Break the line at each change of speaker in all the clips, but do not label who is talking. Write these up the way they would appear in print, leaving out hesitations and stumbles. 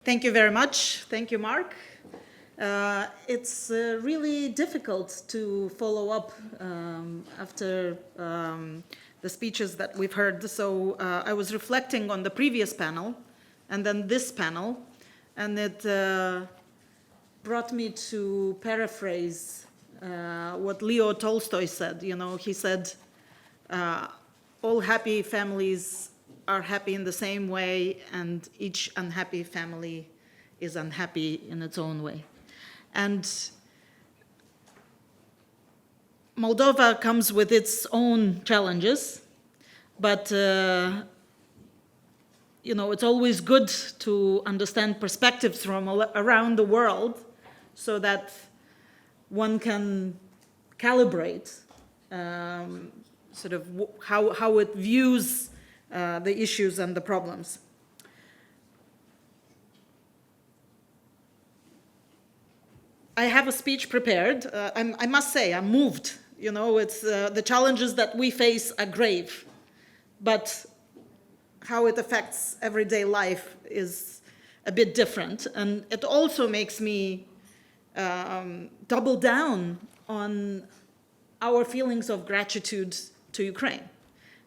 Thank you very much. Thank you, Mark. It's really difficult to follow up after the speeches that we've heard. So I was reflecting on the previous panel and then this panel, and it brought me to paraphrase what Leo Tolstoy said. You know, he said, all happy families are happy in the same way, and each unhappy family is unhappy in its own way. And Moldova comes with its own challenges, but you know, it's always good to understand perspectives from around the world so that one can calibrate sort of how it views the issues and the problems. I have a speech prepared. I must say, I'm moved. You know, it's the challenges that we face are grave, but how it affects everyday life is a bit different. And it also makes me double down on our feelings of gratitude to Ukraine,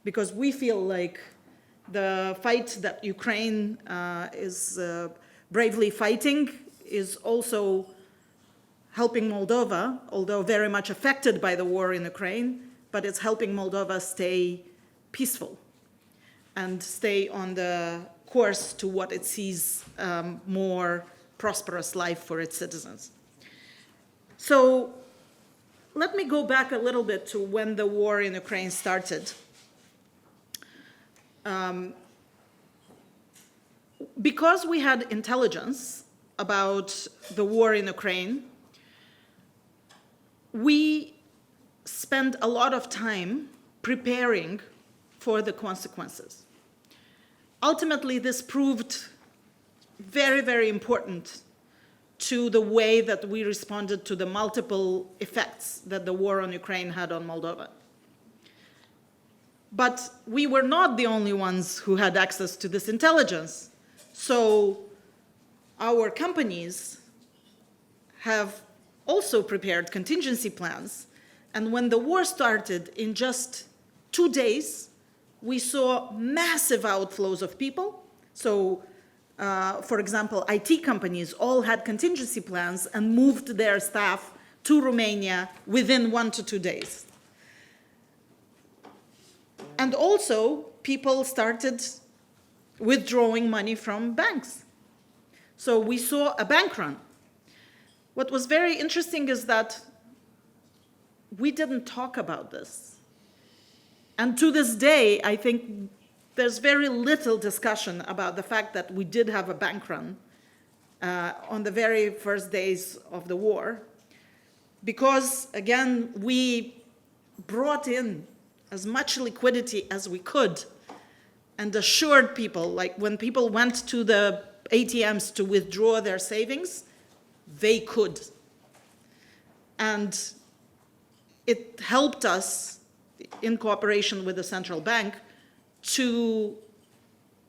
because we feel like the fight that Ukraine is bravely fighting is also helping Moldova, although very much affected by the war in Ukraine, but it's helping Moldova stay peaceful and stay on the course to what it sees more prosperous life for its citizens. So let me go back a little bit to when the war in Ukraine started. Because we had intelligence about the war in Ukraine, we spent a lot of time preparing for the consequences. Ultimately, this proved very, very important to the way that we responded to the multiple effects that the war on Ukraine had on Moldova. But we were not the only ones who had access to this intelligence. So our companies have also prepared contingency plans. And when the war started, in just 2 days, we saw massive outflows of people. So, for example, IT companies all had contingency plans and moved their staff to Romania within 1 to 2 days. And also, people started withdrawing money from banks. So we saw a bank run. What was very interesting is that we didn't talk about this. And to this day, I think there's very little discussion about the fact that we did have a bank run on the very first days of the war. Because, again, we brought in as much liquidity as we could and assured people, like when people went to the ATMs to withdraw their savings, they could. And it helped us, in cooperation with the central bank, to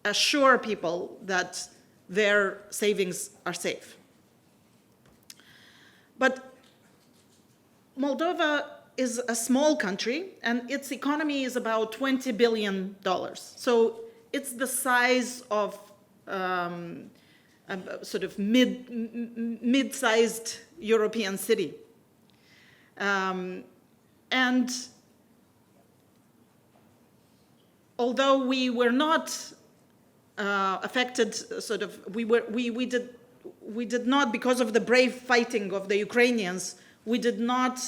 assure people that their savings are safe. But Moldova is a small country, and its economy is about $20 billion. So it's the size of a sort of mid-sized European city. And although we were not affected, sort of, we did not, because of the brave fighting of the Ukrainians, we did not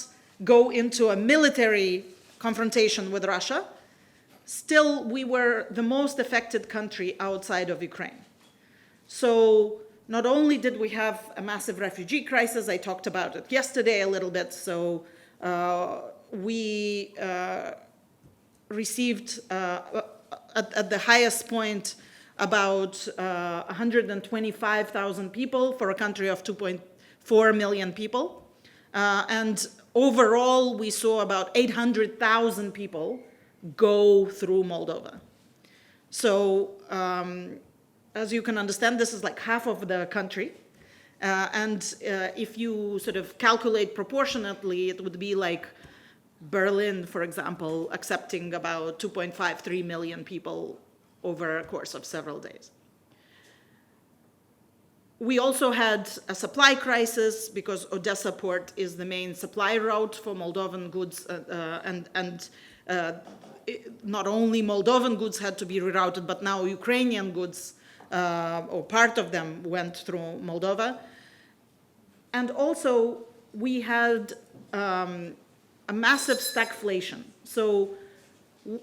go into a military confrontation with Russia. Still, we were the most affected country outside of Ukraine. So not only did we have a massive refugee crisis, I talked about it yesterday a little bit, so we received at the highest point about 125,000 people for a country of 2.4 million people. And overall, we saw about 800,000 people go through Moldova. So as you can understand, this is like half of the country. If you sort of calculate proportionately, it would be like Berlin, for example, accepting about 2.53 million people over a course of several days. We also had a supply crisis because Odessa port is the main supply route for Moldovan goods, not only Moldovan goods had to be rerouted, but now Ukrainian goods, or part of them, went through Moldova. And also, we had a massive stagflation. So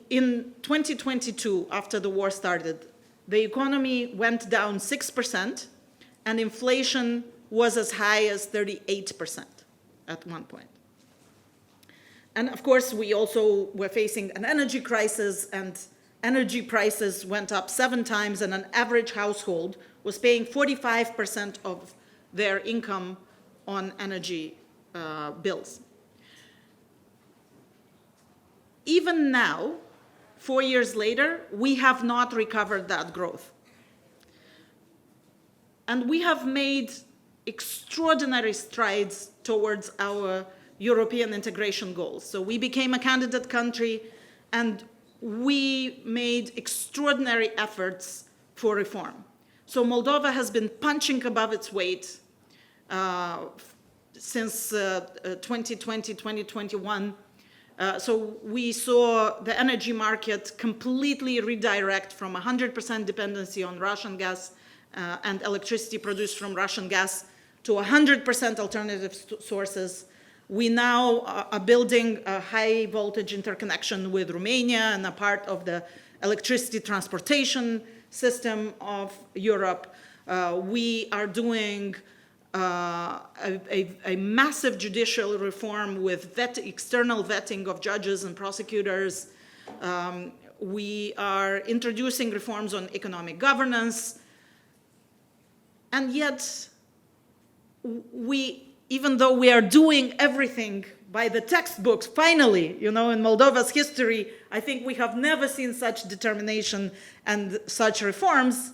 in 2022, after the war started, the economy went down 6%, and inflation was as high as 38% at one point. And of course, we also were facing an energy crisis, and energy prices went up 7 times, and an average household was paying 45% of their income on energy bills. Even now, 4 years later, we have not recovered that growth. And we have made extraordinary strides towards our European integration goals. So we became a candidate country, and we made extraordinary efforts for reform. So Moldova has been punching above its weight since 2020, 2021. So we saw the energy market completely redirect from 100% dependency on Russian gas and electricity produced from Russian gas to 100% alternative sources. We now are building a high voltage interconnection with Romania and a part of the electricity transportation system of Europe. We are doing a massive judicial reform with external vetting of judges and prosecutors. We are introducing reforms on economic governance. And yet, even though we are doing everything by the textbooks, finally, in Moldova's history, I think we have never seen such determination and such reforms,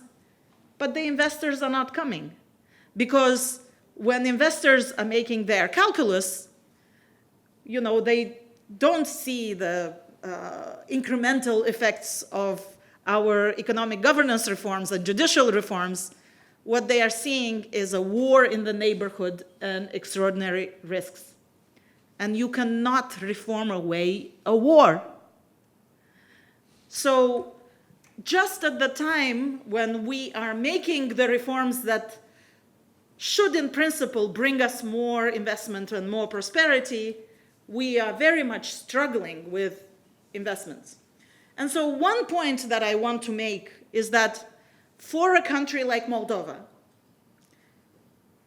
but the investors are not coming. Because when investors are making their calculus, they don't see the incremental effects of our economic governance reforms and judicial reforms. What they are seeing is a war in the neighborhood and extraordinary risks. And you cannot reform away a war. So just at the time when we are making the reforms that should in principle bring us more investment and more prosperity, we are very much struggling with investments. And so one point that I want to make is that for a country like Moldova,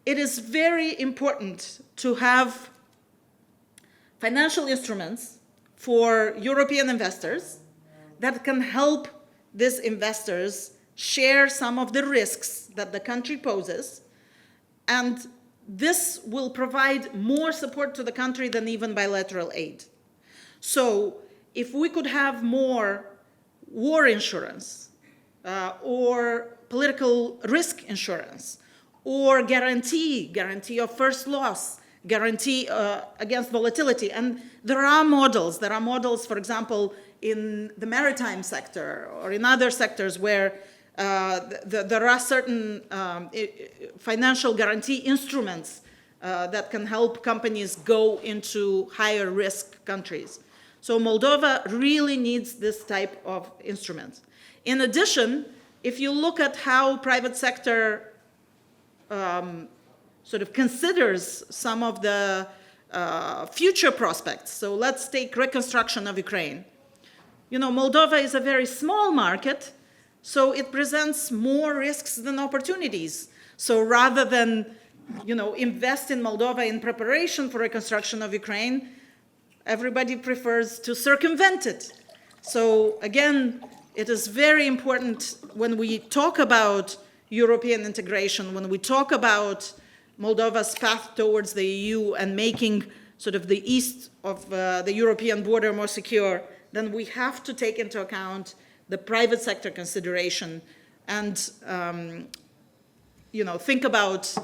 it is very important to have financial instruments for European investors that can help these investors share some of the risks that the country poses, and this will provide more support to the country than even bilateral aid. So if we could have more war insurance, or political risk insurance, or guarantee of first loss, guarantee against volatility. And there are models, for example, in the maritime sector or in other sectors where there are certain financial guarantee instruments that can help companies go into higher risk countries. So Moldova really needs this type of instruments. In addition, if you look at how private sector sort of considers some of the future prospects, so let's take reconstruction of Ukraine. Moldova is a very small market, so it presents more risks than opportunities. So rather than, invest in Moldova in preparation for reconstruction of Ukraine, everybody prefers to circumvent it. So again, it is very important when we talk about European integration, when we talk about Moldova's path towards the EU and making sort of the east of the European border more secure, then we have to take into account the private sector consideration and think about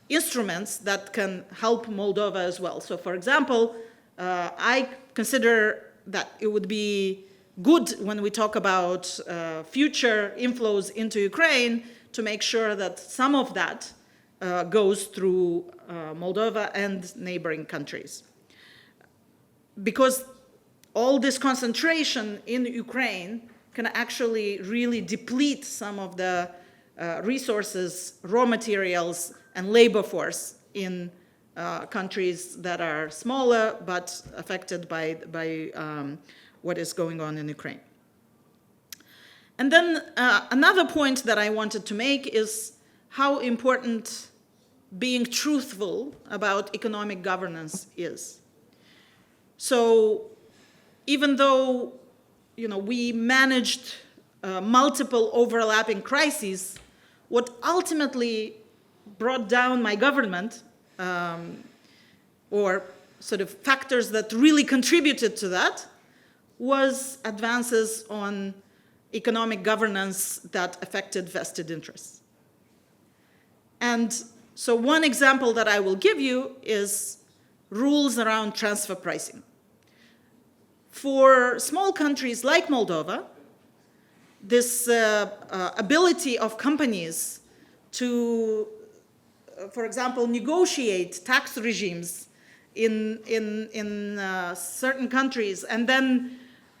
instruments that can help Moldova as well. So, for example, I consider that it would be good when we talk about future inflows into Ukraine to make sure that some of that goes through Moldova and neighboring countries. Because all this concentration in Ukraine can actually really deplete some of the resources, raw materials, and labor force in countries that are smaller but affected by what is going on in Ukraine. And then another point that I wanted to make is how important being truthful about economic governance is. So even though we managed multiple overlapping crises, what ultimately brought down my government, or sort of factors that really contributed to that, was advances on economic governance that affected vested interests. And so one example that I will give you is rules around transfer pricing. For small countries like Moldova, this ability of companies to, for example, negotiate tax regimes in certain countries and then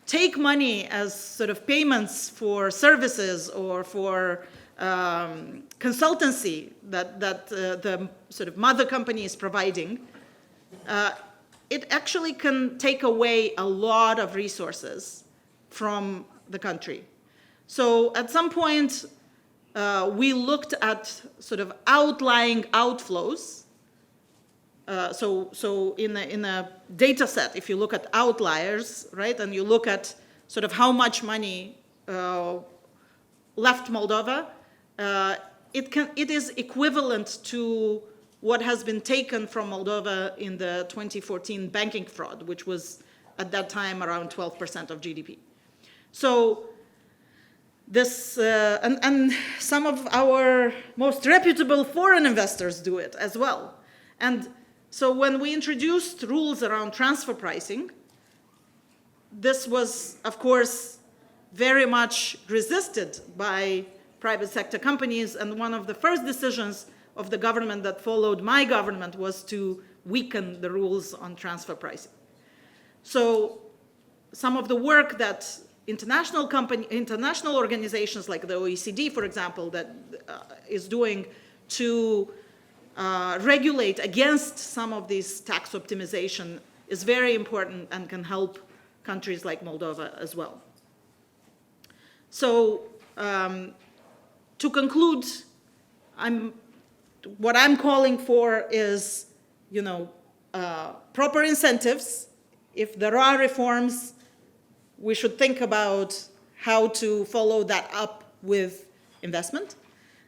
take money as sort of payments for services or for consultancy that the sort of mother company is providing, it actually can take away a lot of resources from the country. So at some point, we looked at sort of outlying outflows. So in a data set, if you look at outliers, right, and you look at sort of how much money left Moldova, it is equivalent to what has been taken from Moldova in the 2014 banking fraud, which was at that time around 12% of GDP. So this, and some of our most reputable foreign investors do it as well. And so when we introduced rules around transfer pricing, this was, of course, very much resisted by private sector companies, and one of the first decisions of the government that followed my government was to weaken the rules on transfer pricing. So some of the work that international organizations like the OECD, for example, that is doing to regulate against some of these tax optimization is very important and can help countries like Moldova as well. So to conclude, what I'm calling for is, proper incentives. If there are reforms, we should think about how to follow that up with investment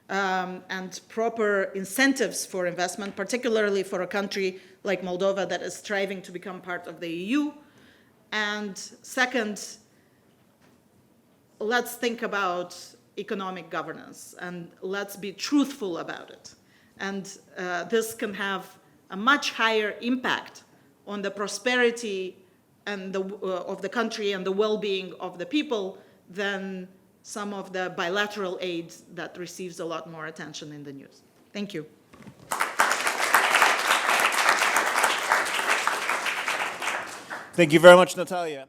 and proper incentives for investment, particularly for a country like Moldova that is striving to become part of the EU. And second, let's think about economic governance and let's be truthful about it. And this can have a much higher impact on the prosperity and of the country and the well-being of the people than some of the bilateral aid that receives a lot more attention in the news. Thank you.
Thank you very much, Natalia.